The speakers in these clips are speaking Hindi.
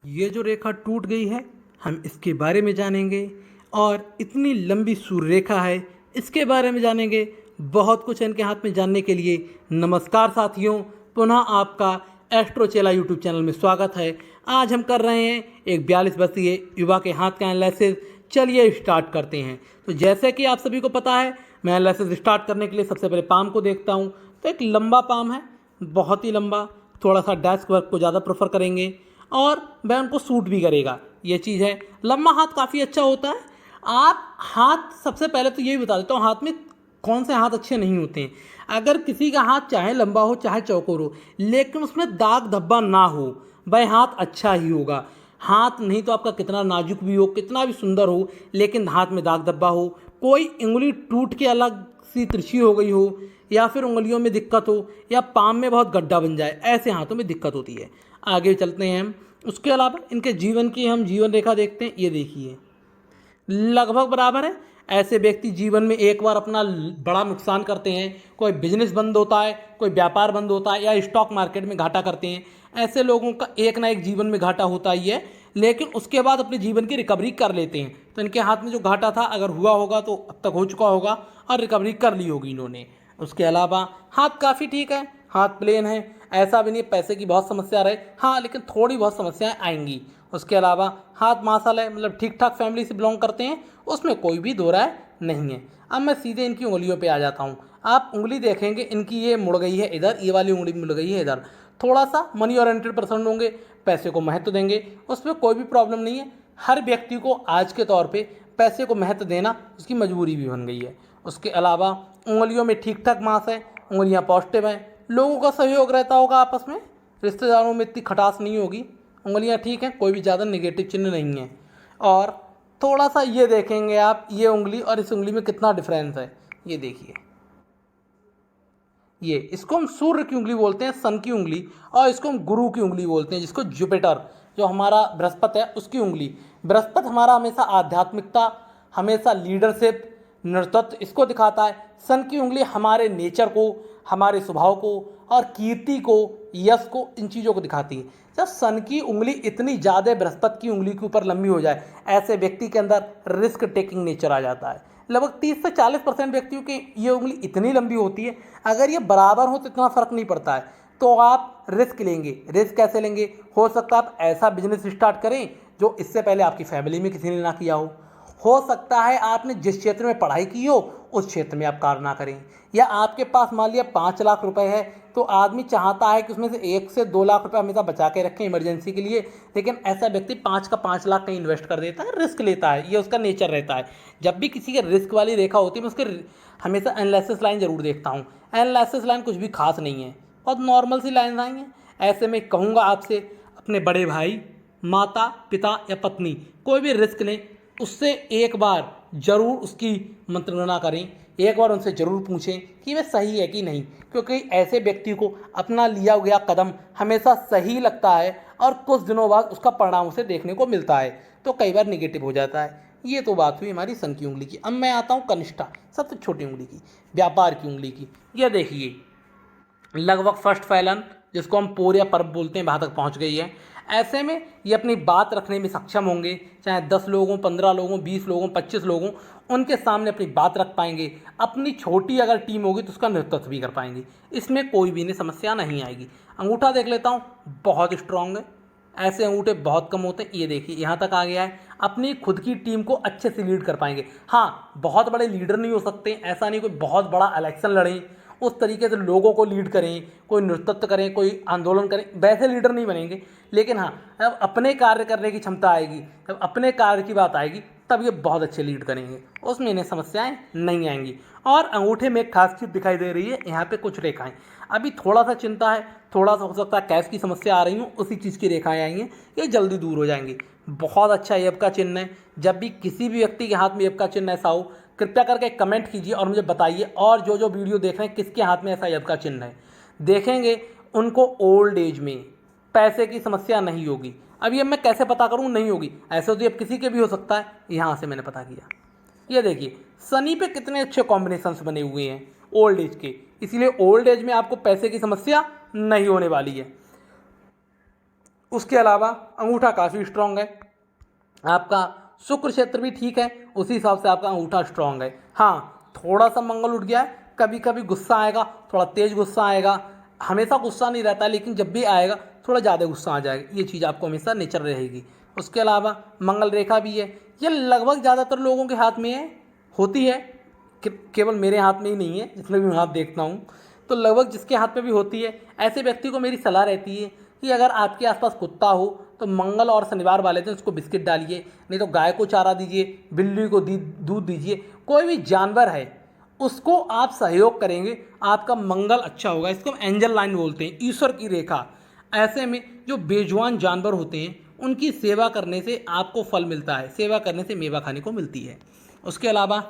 ये जो रेखा टूट गई है हम इसके बारे में जानेंगे और इतनी लंबी सूर्य रेखा है इसके बारे में जानेंगे। बहुत कुछ है इनके हाथ में जानने के लिए। नमस्कार साथियों, पुनः आपका एस्ट्रो चेला यूट्यूब चैनल में स्वागत है। आज हम कर रहे हैं एक 42 वर्षीय युवा के हाथ का एनालिसिस। चलिए स्टार्ट करते हैं। तो जैसे कि आप सभी को पता है, मैं एनालिसिस स्टार्ट करने के लिए सबसे पहले पाम को देखता हूँ। तो एक लंबा पाम है, बहुत ही लंबा, थोड़ा सा डेस्क वर्क को ज़्यादा प्रेफर करेंगे और वह उनको सूट भी करेगा। ये चीज़ है, लंबा हाथ काफ़ी अच्छा होता है। आप हाथ, सबसे पहले तो यही बता देता हूँ, हाथ में कौन से हाथ अच्छे नहीं होते हैं। अगर किसी का हाथ चाहे लंबा हो चाहे चौकोर हो, लेकिन उसमें दाग धब्बा ना हो, वह हाथ अच्छा ही होगा। हाथ नहीं तो आपका कितना नाजुक भी हो, कितना भी सुंदर हो, लेकिन हाथ में दाग धब्बा हो, कोई उंगली टूट के अलग सी तिरछी हो गई हो, या फिर उंगलियों में दिक्कत हो, या पाम में बहुत गड्ढा बन जाए, ऐसे हाथों में दिक्कत होती है। आगे चलते हैं हम। उसके अलावा इनके जीवन की हम जीवन रेखा देखते हैं। ये देखिए, लगभग बराबर है। ऐसे व्यक्ति जीवन में एक बार अपना बड़ा नुकसान करते हैं। कोई बिजनेस बंद होता है, कोई व्यापार बंद होता है, या स्टॉक मार्केट में घाटा करते हैं। ऐसे लोगों का एक ना एक जीवन में घाटा होता ही है, लेकिन उसके बाद अपने जीवन की रिकवरी कर लेते हैं। तो इनके हाथ में जो घाटा था, अगर हुआ होगा तो अब तक हो चुका होगा और रिकवरी कर ली होगी इन्होंने। उसके अलावा हाथ काफ़ी ठीक है, हाथ प्लेन है। ऐसा भी नहीं पैसे की बहुत समस्या रहे, हाँ, लेकिन थोड़ी बहुत समस्याएं आएंगी। उसके अलावा हाथ मासल है, मतलब ठीक ठाक फैमिली से बिलोंग करते हैं, उसमें कोई भी दो राय नहीं है। अब मैं सीधे इनकी उंगलियों पे आ जाता हूँ। आप उंगली देखेंगे, इनकी ये मुड़ गई है इधर, ये वाली उंगली मुड़ गई है इधर। थोड़ा सा मनी ओरिएंटेड पर्सन होंगे, पैसे को महत्व देंगे, उसमें कोई भी प्रॉब्लम नहीं है। हर व्यक्ति को आज के तौर पे पैसे को महत्व देना उसकी मजबूरी भी बन गई है। उसके अलावा उंगलियों में ठीक ठाक मांस है, उंगलियां पॉजिटिव हैं, लोगों का सहयोग रहता होगा आपस में, रिश्तेदारों में इतनी खटास नहीं होगी, उंगलियां ठीक हैं, कोई भी ज़्यादा नेगेटिव चिन्ह नहीं है। और थोड़ा सा ये देखेंगे आप, ये उंगली और इस उंगली में कितना डिफरेंस है, ये देखिए। ये, इसको हम सूर्य की उंगली बोलते हैं, सन की उंगली, और इसको हम गुरु की उंगली बोलते हैं, जिसको जुपिटर, जो हमारा बृहस्पति है, उसकी उंगली। बृहस्पति हमारा हमेशा आध्यात्मिकता, हमेशा लीडरशिप, नेतृत्व, इसको दिखाता है। सन की उंगली हमारे नेचर को, हमारे स्वभाव को और कीर्ति को, यश को, इन चीज़ों को दिखाती है। जब सन की उंगली इतनी ज़्यादा बृहस्पति की उंगली के ऊपर लंबी हो जाए, ऐसे व्यक्ति के अंदर रिस्क टेकिंग नेचर आ जाता है। लगभग 30 से 40% व्यक्तियों की ये उंगली इतनी लंबी होती है, अगर ये बराबर हो तो इतना फर्क नहीं पड़ता है। तो आप रिस्क लेंगे। रिस्क कैसे लेंगे? हो सकता है आप ऐसा बिजनेस स्टार्ट करें जो इससे पहले आपकी फैमिली में किसी ने ना किया हो सकता है आपने जिस क्षेत्र में पढ़ाई की हो उस क्षेत्र में आप कार्य ना करें, या आपके पास मान लिया 5 लाख रुपए है, तो आदमी चाहता है कि उसमें से 1 से 2 लाख रुपए हमेशा बचा के रखें इमरजेंसी के लिए, लेकिन ऐसा व्यक्ति 5 का 5 लाख कहीं इन्वेस्ट कर देता है, रिस्क लेता है, ये उसका नेचर रहता है। जब भी किसी के रिस्क वाली रेखा होती है, मैं उसके हमेशा एनालिसिस लाइन जरूर देखता हूँ। एनालिसिस लाइन कुछ भी खास नहीं है, बहुत नॉर्मल सी लाइन आई हैं। ऐसे में कहूँगा आपसे, अपने बड़े भाई, माता पिता या पत्नी, कोई भी रिस्क लें, उससे एक बार जरूर उसकी मंत्रणा करें, एक बार उनसे ज़रूर पूछें कि वह सही है कि नहीं, क्योंकि ऐसे व्यक्ति को अपना लिया गया कदम हमेशा सही लगता है और कुछ दिनों बाद उसका परिणाम उसे देखने को मिलता है, तो कई बार निगेटिव हो जाता है। ये तो बात हुई हमारी सन की उंगली की। अब मैं आता हूँ कनिष्ठा, सबसे छोटी उंगली की, व्यापार की उंगली की। यह देखिए, लगभग फर्स्ट फैलन, जिसको हम पोर या पर्व बोलते हैं, वहाँ तक पहुँच गई है। ऐसे में ये अपनी बात रखने में सक्षम होंगे, चाहे 10 लोगों, 15 लोगों, 20 लोगों, 25 लोगों, उनके सामने अपनी बात रख पाएंगे। अपनी छोटी अगर टीम होगी तो उसका नेतृत्व भी कर पाएंगे, इसमें कोई भी नहीं समस्या नहीं आएगी। अंगूठा देख लेता हूँ, बहुत स्ट्रांग है, ऐसे अंगूठे बहुत कम होते हैं। ये देखिए, यहाँ तक आ गया है, अपनी खुद की टीम को अच्छे से लीड कर पाएंगे। हाँ, बहुत बड़े लीडर नहीं हो सकते, ऐसा नहीं कोई बहुत बड़ा इलेक्शन लड़ें, उस तरीके से लोगों को लीड करें, कोई नेतृत्व करें, कोई आंदोलन करें, वैसे लीडर नहीं बनेंगे। लेकिन हाँ, जब अपने कार्य करने की क्षमता आएगी, जब अपने कार्य की बात आएगी, तब ये बहुत अच्छे लीड करेंगे, उसमें इन्हें समस्याएं नहीं आएंगी। और अंगूठे में एक खास चीज़ दिखाई दे रही है, यहाँ पे कुछ रेखाएं, अभी थोड़ा सा चिंता है, थोड़ा सा हो सकता है कैश की समस्या आ रही हो, उसी चीज़ की रेखाएं आई हैं, ये जल्दी दूर हो जाएंगी। बहुत अच्छा यब का चिन्ह है। जब भी किसी भी व्यक्ति के हाथ में यब का चिन्ह ऐसा हो, कृपया करके कमेंट कीजिए और मुझे बताइए। और जो वीडियो देख रहे हैं, किसके हाथ में ऐसा यब का चिन्ह है, देखेंगे उनको ओल्ड एज में पैसे की समस्या नहीं होगी। अब ये मैं कैसे पता करूँ? नहीं होगी, ऐसे तो अब किसी के भी हो सकता है, यहाँ से मैंने पता किया। ये देखिए, शनि पे कितने अच्छे कॉम्बिनेशंस बने हुए हैं ओल्ड एज के, इसीलिए ओल्ड एज में आपको पैसे की समस्या नहीं होने वाली है। उसके अलावा अंगूठा काफ़ी स्ट्रांग है, आपका शुक्र क्षेत्र भी ठीक है, उसी हिसाब से आपका अंगूठा स्ट्रांग है। हाँ, थोड़ा सा मंगल उठ गया है, कभी कभी गुस्सा आएगा, थोड़ा तेज गुस्सा आएगा, हमेशा गुस्सा नहीं रहता, लेकिन जब भी आएगा थोड़ा ज़्यादा गुस्सा आ जाएगा, ये चीज़ आपको हमेशा नेचर रहेगी। उसके अलावा मंगल रेखा भी है, ये लगभग ज़्यादातर लोगों के हाथ में है, होती है, केवल मेरे हाथ में ही नहीं है, जिसमें भी मैं हाथ देखता हूँ तो लगभग जिसके हाथ में भी होती है, ऐसे व्यक्ति को मेरी सलाह रहती है कि अगर आपके आसपास कुत्ता हो तो मंगल और शनिवार वाले दिन उसको बिस्किट डालिए, नहीं तो गाय को चारा दीजिए, बिल्ली को दूध दीजिए, कोई भी जानवर है उसको आप सहयोग करेंगे, आपका मंगल अच्छा होगा। इसको हम एंजल लाइन बोलते हैं, ईश्वर की रेखा। ऐसे में जो बेजुबान जानवर होते हैं उनकी सेवा करने से आपको फल मिलता है, सेवा करने से मेवा खाने को मिलती है। उसके अलावा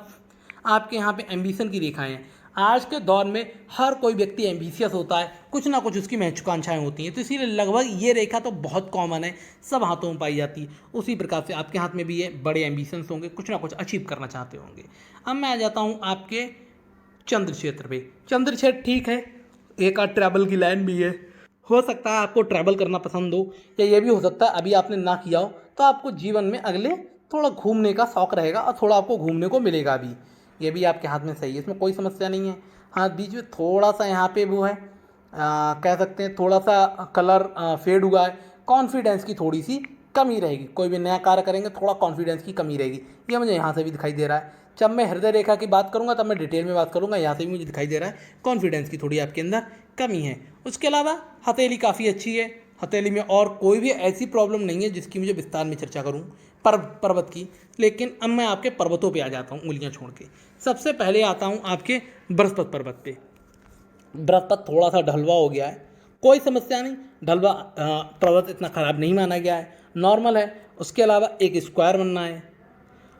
आपके यहाँ पे एम्बिशन की रेखाएं हैं। आज के दौर में हर कोई व्यक्ति एम्बिशियस होता है, कुछ ना कुछ उसकी महत्वाकांक्षाएं होती हैं, तो इसीलिए लगभग ये रेखा तो बहुत कॉमन है, सब हाथों में पाई जाती है। उसी प्रकार से आपके हाथ में भी ये बड़े एम्बिशंस होंगे, कुछ ना कुछ अचीव करना चाहते होंगे। अब मैं आ जाता हूँ आपके चंद्र क्षेत्र पे। चंद्र क्षेत्र ठीक है, एक आध ट्रैवल की लाइन भी है, हो सकता है आपको ट्रैवल करना पसंद हो, या ये भी हो सकता है अभी आपने ना किया हो तो आपको जीवन में अगले थोड़ा घूमने का शौक़ रहेगा और थोड़ा आपको घूमने को मिलेगा भी, ये भी आपके हाथ में सही है, इसमें कोई समस्या नहीं है। हाँ, बीच में थोड़ा सा यहाँ पे वो है, कह सकते हैं थोड़ा सा कलर फेड हुआ है, कॉन्फिडेंस की थोड़ी सी कमी रहेगी, कोई भी नया कार्य करेंगे थोड़ा कॉन्फिडेंस की कमी रहेगी, ये मुझे यहाँ से भी दिखाई दे रहा है। जब मैं हृदय रेखा की बात करूँगा तब मैं डिटेल में बात करूँगा, यहाँ से भी मुझे दिखाई दे रहा है कॉन्फिडेंस की थोड़ी आपके अंदर कमी है। उसके अलावा हथेली काफ़ी अच्छी है, हथेली में और कोई भी ऐसी प्रॉब्लम नहीं है जिसकी मुझे विस्तार में चर्चा करूँ पर्वत की। लेकिन अब मैं आपके पर्वतों पे आ जाता हूँ उंगलियाँ छोड़ के। सबसे पहले आता हूँ आपके बृहस्पति पर्वत पे। बृहस्पति थोड़ा सा ढलवा हो गया है, कोई समस्या नहीं, ढलवा पर्वत इतना ख़राब नहीं माना गया है, नॉर्मल है। उसके अलावा एक स्क्वायर बनना है।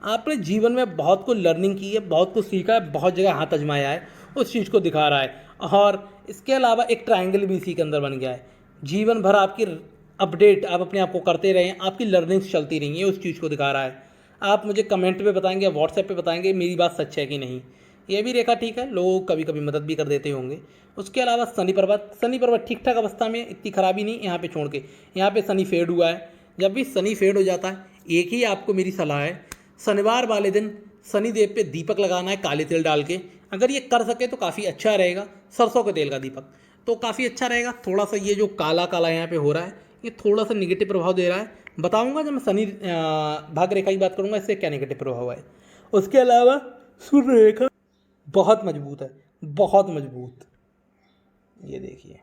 आपने जीवन में बहुत कुछ लर्निंग की है, बहुत कुछ सीखा है, बहुत जगह हाथ आजमाया है, उस चीज़ को दिखा रहा है। और इसके अलावा एक ट्रायंगल भी इसी के अंदर बन गया है। जीवन भर आपकी अपडेट आप अपने आप को करते रहें, आपकी लर्निंग्स चलती रही हैं, उस चीज़ को दिखा रहा है। आप मुझे कमेंट पे बताएंगे, व्हाट्सएप पे बताएंगे मेरी बात सच है कि नहीं। ये भी रेखा ठीक है, लोग कभी कभी मदद भी कर देते होंगे। उसके अलावा शनि पर्वत ठीक ठाक अवस्था में, इतनी खराबी नहीं यहाँ पे छोड़ के। यहाँ पे शनि फेड हुआ है, जब भी शनि फेड हो जाता है एक ही आपको मेरी सलाह है, शनिवार वाले दिन शनिदेव पे दीपक लगाना है काले तिल डाल के। अगर ये कर सके तो काफ़ी अच्छा रहेगा, सरसों के तेल का दीपक तो काफ़ी अच्छा रहेगा। थोड़ा सा ये जो काला काला यहाँ पे हो रहा है ये थोड़ा सा निगेटिव प्रभाव दे रहा है, बताऊंगा जब मैं शनि भाग रेखा की बात करूंगा इससे क्या नेगेटिव प्रभाव है। उसके अलावा सूर्य रेखा बहुत मजबूत है, बहुत मजबूत, ये देखिए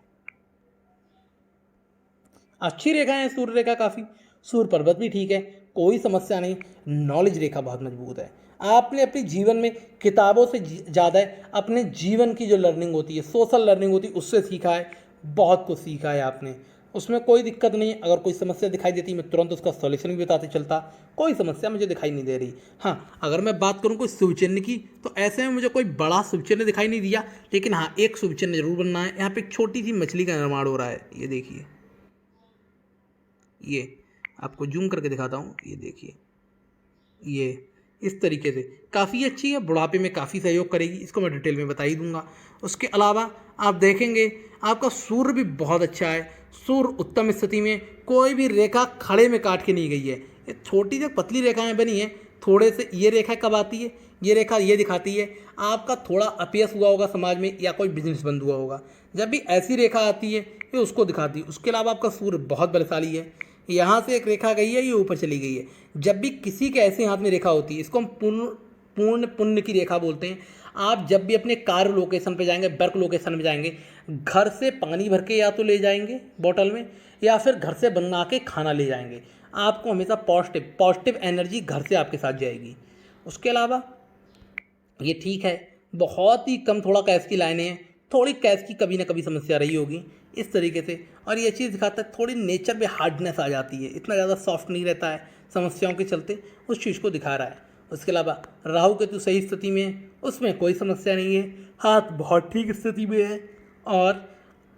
अच्छी रेखा है सूर्य रेखा काफ़ी। सूर्य पर्वत भी ठीक है, कोई समस्या नहीं। नॉलेज रेखा बहुत मजबूत है। आपने अपने जीवन में किताबों से ज़्यादा अपने जीवन की जो लर्निंग होती है, सोशल लर्निंग होती है, उससे सीखा है, बहुत कुछ सीखा है आपने, उसमें कोई दिक्कत नहीं है। अगर कोई समस्या दिखाई देती मैं तुरंत उसका सॉल्यूशन भी बताते चलता, कोई समस्या मुझे दिखाई नहीं दे रही। हाँ, अगर मैं बात करूँ कोई शुभ चिन्ह की तो ऐसे में मुझे कोई बड़ा शुभ चिन्ह दिखाई नहीं दिया, लेकिन हाँ एक शुभ चिन्ह जरूर बनना है। यहाँ पे एक छोटी सी मछली का निर्माण हो रहा है, ये देखिए, ये आपको जूम करके दिखाता हूँ, ये देखिए, ये इस तरीके से काफ़ी अच्छी है, बुढ़ापे में काफ़ी सहयोग करेगी, इसको मैं डिटेल में बता ही दूंगा। उसके अलावा आप देखेंगे आपका सूर्य भी बहुत अच्छा है, सूर्य उत्तम स्थिति में, कोई भी रेखा खड़े में काट के नहीं गई है, ये छोटी सी पतली रेखाएं बनी है थोड़े से। ये रेखा कब आती है, ये रेखा ये दिखाती है आपका थोड़ा अपयश हुआ होगा समाज में या कोई बिजनेस बंद हुआ होगा, जब भी ऐसी रेखा आती है ये उसको दिखाती है। उसके अलावा आपका सूर्य बहुत बलशाली है, यहाँ से एक रेखा गई है ये ऊपर चली गई है। जब भी किसी के ऐसे हाथ में रेखा होती है इसको हम पूर्ण पुण्य की रेखा बोलते हैं। आप जब भी अपने कार्य लोकेशन पे जाएंगे, वर्क लोकेशन में जाएंगे, घर से पानी भर के या तो ले जाएंगे बोतल में, या फिर घर से बना के खाना ले जाएंगे, आपको हमेशा पॉजिटिव एनर्जी घर से आपके साथ जाएगी। उसके अलावा ये ठीक है, बहुत ही कम थोड़ा कैश की लाइनें हैं, थोड़ी कैश की कभी ना कभी समस्या रही होगी इस तरीके से। और ये चीज़ दिखाता है थोड़ी नेचर में हार्डनेस आ जाती है, इतना ज़्यादा सॉफ्ट नहीं रहता है समस्याओं के चलते, उस चीज़ को दिखा रहा है। उसके अलावा राहु केतु सही स्थिति में है, उसमें कोई समस्या नहीं है, हाथ बहुत ठीक स्थिति में है। और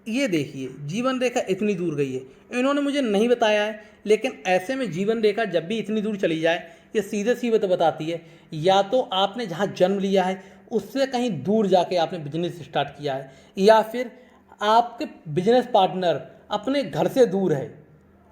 ये देखिए जीवन रेखा इतनी दूर गई है, इन्होंने मुझे नहीं बताया है, लेकिन ऐसे में जीवन रेखा जब भी इतनी दूर चली जाए ये सीधे सीधे तो बताती है या तो आपने जहाँ जन्म लिया है उससे कहीं दूर जाके आपने बिजनेस स्टार्ट किया है, या फिर आपके बिजनेस पार्टनर अपने घर से दूर है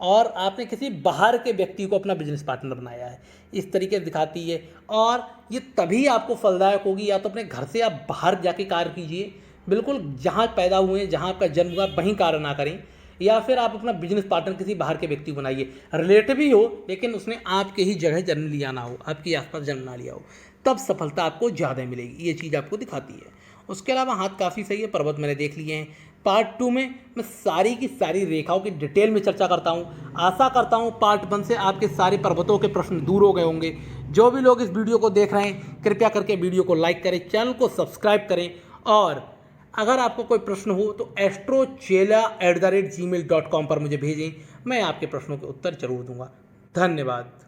और आपने किसी बाहर के व्यक्ति को अपना बिजनेस पार्टनर बनाया है, इस तरीके से दिखाती है। और ये तभी आपको फलदायक होगी, या तो अपने घर से आप बाहर जाके कार्य कीजिए, बिल्कुल जहाँ पैदा हुए हैं, जहाँ आपका जन्म हुआ वहीं कार्य ना करें, या फिर आप अपना बिजनेस पार्टनर किसी बाहर के व्यक्ति को बनाइए, रिलेटिव ही हो लेकिन उसने आपके ही जगह जन्म लिया ना हो, आपके आसपास जन्म ना लिया हो, तब सफलता आपको ज़्यादा मिलेगी। ये चीज़ आपको दिखाती है। उसके अलावा हाथ काफ़ी सही है, पर्वत मैंने देख लिए हैं। पार्ट 2 में मैं सारी की सारी रेखाओं की डिटेल में चर्चा करता हूँ। आशा करता हूँ पार्ट 1 से आपके सारे पर्वतों के प्रश्न दूर हो गए होंगे। जो भी लोग इस वीडियो को देख रहे हैं कृपया करके वीडियो को लाइक करें, चैनल को सब्सक्राइब करें, और अगर आपको कोई प्रश्न हो तो astrochela@gmail.com पर मुझे भेजें, मैं आपके प्रश्नों के उत्तर जरूर दूंगा। धन्यवाद।